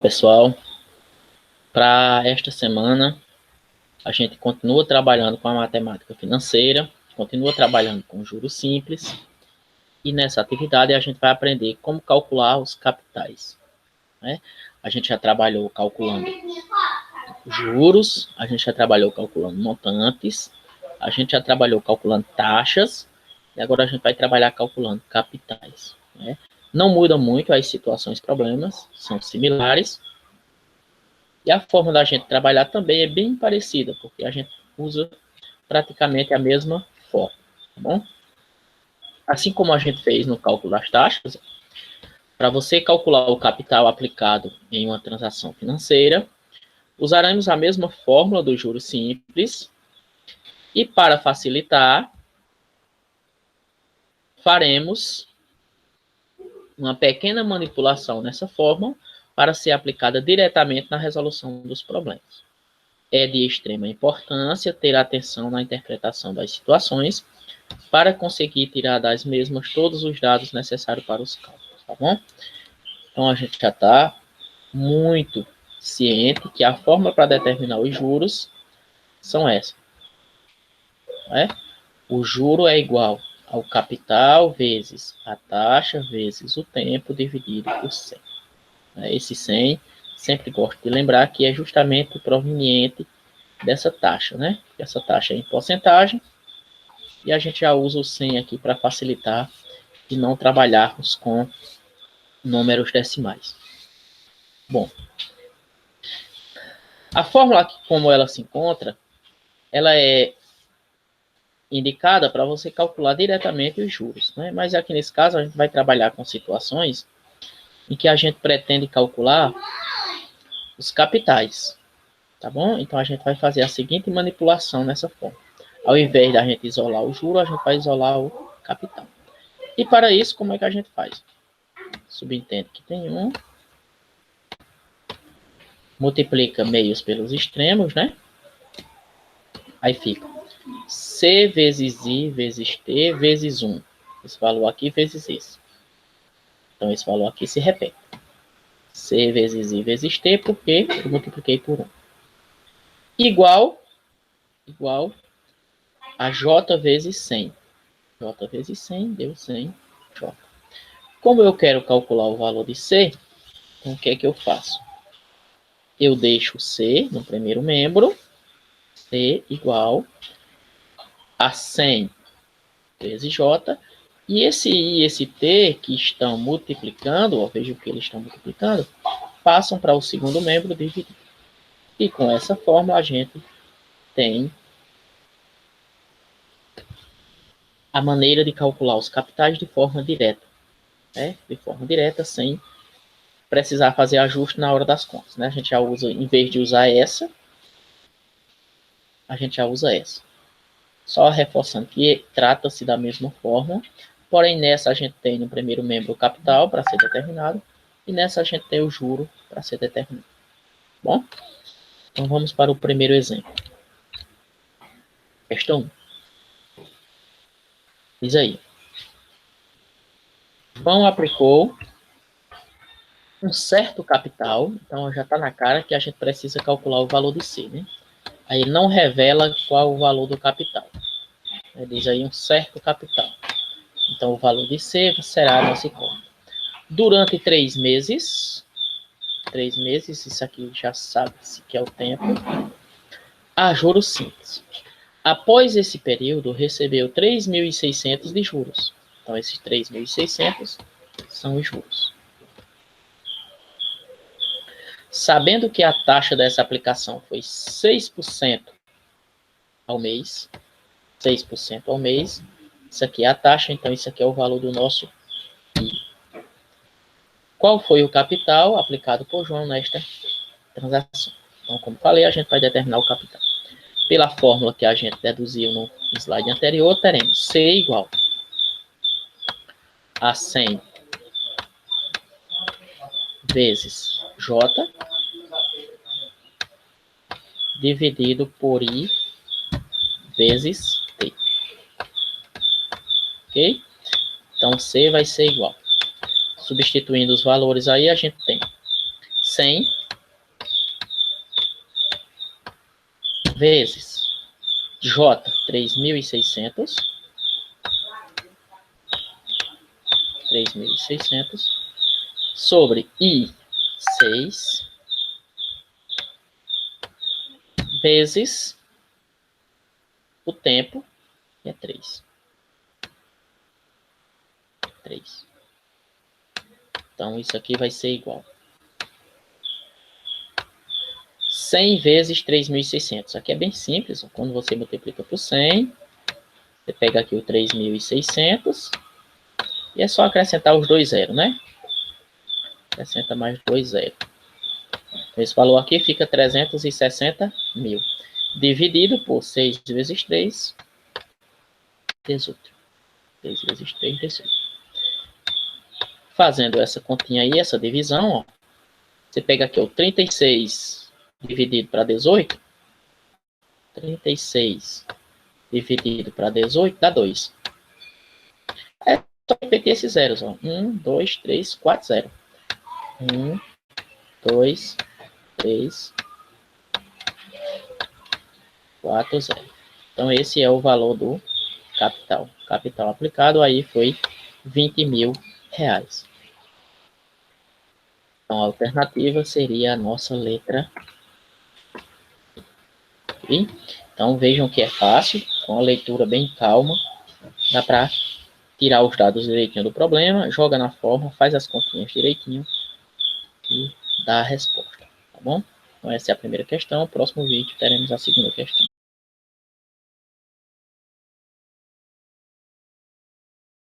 Pessoal, para esta semana, a gente continua trabalhando com a matemática financeira, continua trabalhando com juros simples, e nessa atividade a gente vai aprender como calcular os capitais, né? A gente já trabalhou calculando juros, a gente já trabalhou calculando montantes, a gente já trabalhou calculando taxas, e agora a gente vai trabalhar calculando capitais, né? Não muda muito as situações e problemas, são similares. E a forma da gente trabalhar também é bem parecida, porque a gente usa praticamente a mesma forma, tá bom? Assim como a gente fez no cálculo das taxas, para você calcular o capital aplicado em uma transação financeira, usaremos a mesma fórmula do juros simples e, para facilitar, faremos uma pequena manipulação nessa fórmula para ser aplicada diretamente na resolução dos problemas. É de extrema importância ter atenção na interpretação das situações para conseguir tirar das mesmas todos os dados necessários para os cálculos, tá bom? Então, a gente já está muito ciente que a forma para determinar os juros são essas, né? O juro é igual ao capital vezes a taxa vezes o tempo dividido por 100. Esse 100, sempre gosto de lembrar que é justamente o proveniente dessa taxa, né? Essa taxa é em porcentagem, e a gente já usa o 100 aqui para facilitar e não trabalharmos com números decimais. Bom, a fórmula aqui, como ela se encontra, ela é indicada para você calcular diretamente os juros, né? Mas aqui nesse caso a gente vai trabalhar com situações em que a gente pretende calcular os capitais, tá bom? Então a gente vai fazer a seguinte manipulação nessa forma. Ao invés da gente isolar o juro, a gente vai isolar o capital. E para isso, como é que a gente faz? Subentende que tem um, multiplica meios pelos extremos, né? Aí fica C vezes I vezes T vezes 1. Esse valor aqui vezes esse. Então, esse valor aqui se repete. C vezes I vezes T, porque eu multipliquei por 1. Igual a J vezes 100. J vezes 100 deu 100 J. Como eu quero calcular o valor de C, então o que é que eu faço? Eu deixo C no primeiro membro, C igual a 100 vezes J, e esse I e esse T que estão multiplicando, ó, veja que eles estão multiplicando, passam para o segundo membro dividido. E com essa fórmula a gente tem a maneira de calcular os capitais de forma direta, né? De forma direta, sem precisar fazer ajuste na hora das contas, né? A gente já usa, em vez de usar essa, a gente já usa essa. Só reforçando que trata-se da mesma forma, porém nessa a gente tem no primeiro membro o capital para ser determinado, e nessa a gente tem o juro para ser determinado. Bom, então vamos para o primeiro exemplo. Questão 1. Diz aí. João aplicou um certo capital, então já está na cara que a gente precisa calcular o valor de C, né? Aí não revela qual o valor do capital. Diz aí um certo capital. Então o valor de C será nesse conta. Durante 3 meses, isso aqui já sabe-se que é o tempo, a juros simples. Após esse período, recebeu 3.600 de juros. Então, esses 3.600 são os juros. Sabendo que a taxa dessa aplicação foi 6% ao mês, 6% ao mês, isso aqui é a taxa, então isso aqui é o valor do nosso I. Qual foi o capital aplicado por João nesta transação? Então, como falei, a gente vai determinar o capital. Pela fórmula que a gente deduziu no slide anterior, teremos C igual a 100 vezes J dividido por I vezes T. Ok? Então, C vai ser igual. Substituindo os valores aí, a gente tem 100 vezes J, 3.600, 3.600, sobre I, 6, vezes o tempo, que é 3. 3. Então, isso aqui vai ser igual 100 vezes 3.600. Aqui é bem simples. Quando você multiplica por 100, você pega aqui o 3.600 e é só acrescentar os dois zeros, né? Acrescenta mais 2 zeros. Esse valor aqui fica 360 mil. Dividido por 6 vezes 3, 18. 6 vezes 3, 18. Fazendo essa continha aí, essa divisão, ó, você pega aqui o 36 dividido para 18. 36 dividido para 18 dá 2. É só repetir esses zeros, ó. 1, 2, 3, 4, 0. 1, 2, 3, 4, 0. Então, esse é o valor do capital. Capital aplicado aí foi 20 mil reais. Então, a alternativa seria a nossa letra I. Então, vejam que é fácil, com a leitura bem calma, dá para tirar os dados direitinho do problema, joga na forma, faz as continhas direitinho e dá a resposta, tá bom? Então, essa é a primeira questão. No próximo vídeo teremos a segunda questão.